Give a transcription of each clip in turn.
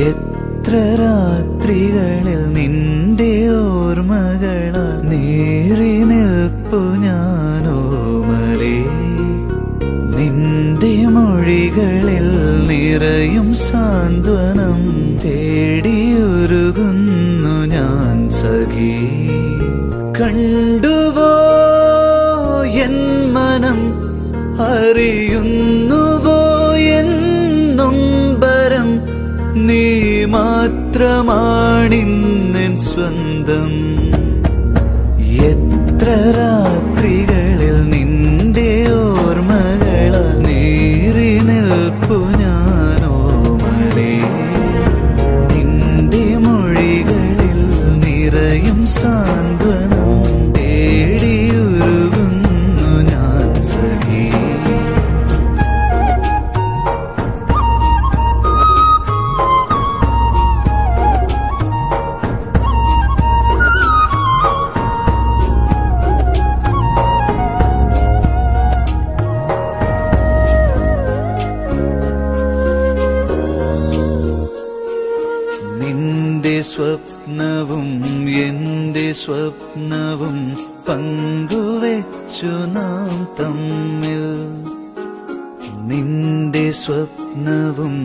എത്ര രാത്രികളിൽ നിന്റെ ഓർമ്മകളാൽ നീറി നിൽപ്പു ഞാനോമലേ. നിന്റെ മൊഴികളിൽ നിറയും സാന്ത്വനം തേടിയുരുകുന്നു ഞാൻ സഖി. കണ്ടുവോ എൻ മനം, അറിയുന്നുവോ എൻ നൊമ്പരം, നീ മാത്രമാണിന്നെൻ സ്വന്തം. എത്ര രാത്രികളിൽ നിന്റെ ഓർമ്മകളാൽ നീറി നിൽപ്പു ഞാനോമലേ. നിന്റെ മൊഴികളിൽ നിറയും സാന്ത്വനം തേടിയുരുകുന്നു ഞാൻ സഖി. നിന്റെ സ്വപ്നവും എന്റെ സ്വപ്നവും പങ്കുവെച്ചു നാം തമ്മിൽ. നിന്റെ സ്വപ്നവും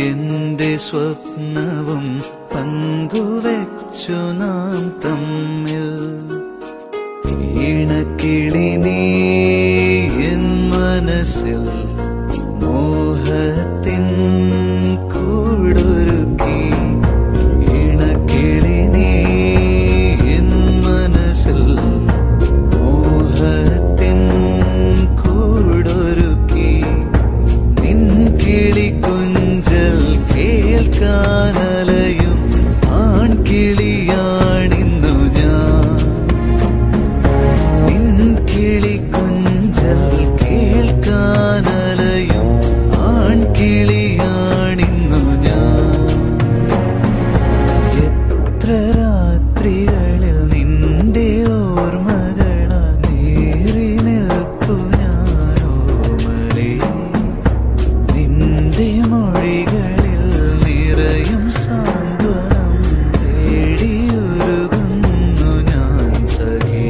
എന്റെ സ്വപ്നവും പങ്കുവെച്ചു നാം തമ്മിൽ. ഇണക്കിളി നീ എൻ മനസ്സിൽ മോഹത്തിൻ കൂടൊരുക്കി. ഇണക്കിളി നീ എൻ മനസ്സിൽ മോഹത്തിൻ കൂടൊരുക്കി. നിൻ കിളി കൊഞ്ചൽ കേൾക്കാനലയും ആൺകിളിയാണിന്നു ഞാൻ. നിൻ കിളി കൊഞ്ചൽ കേൾക്കാനലയും ആൺകിളിയാണിന്നു ഞാൻ. എത്ര രാത്രികളിൽ നിന്റെ ഓർമ്മകളാൽ നീറി നിൽപ്പു ഞാനോമലേ. നിന്റെ മൊഴികളിൽ നിറയും സാന്ത്വനം തേടിയുരുകുന്നു ഞാൻ സഖി.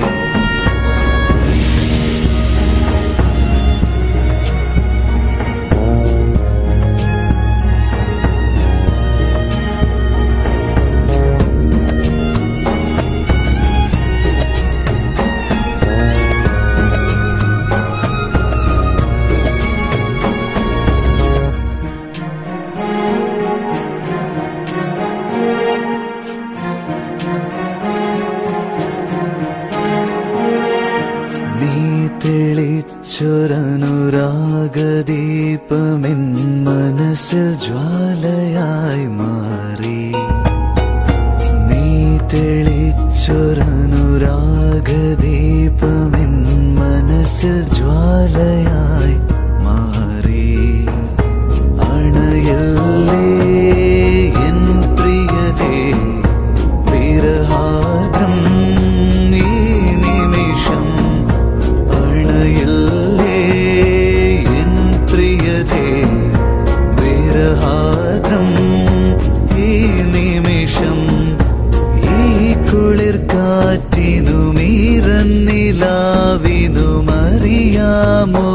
നീ തെളിച്ചൊരനുരാഗദീപമെൻ മനസ്സിൽ ജ്വാലയായി മാറി. നീ തെളിച്ചൊരനുരാഗദീപമെൻ മനസ്സിൽ ജ്വാലയായി മാറി. അണയല്ലേ എൻ പ്രിയതേ വിരഹാർദ്രം ഈ നിമിഷം. അണയല്ലേ എൻ പ്രിയതേ വിരഹാർദ്രം ഈ നിമിഷം. ഈ കുളിർ കാറ്റിനും ഈറന്നിലാവിനും അറിയാമോ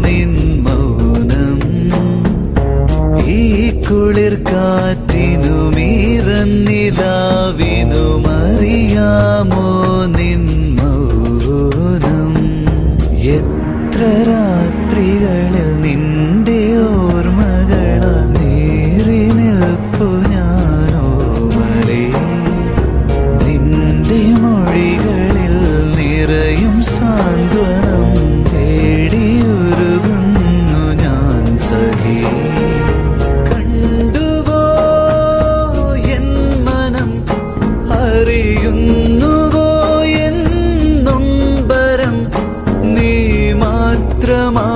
നിൻ മൗനം. ഈ കുളിർ കാറ്റിനും ഈറന്നിലാവിനും അറിയാമോ നിൻ മൗനം. എത്ര രാത്രികളിൽ നിന്റെ ഓർമ്മകളാൽ നീറി നിൽപ്പു ഞാനോമലേ. നിന്റെ മൊഴികളിൽ നിറയും സാന്ത്വനം തേടിയുരുകുന്നു ഞാൻ സഖി. കണ്ടുവോ എൻ മനം, അറിയുന്നുവോ എൻ നൊമ്പരം, നീ മാത്രമാ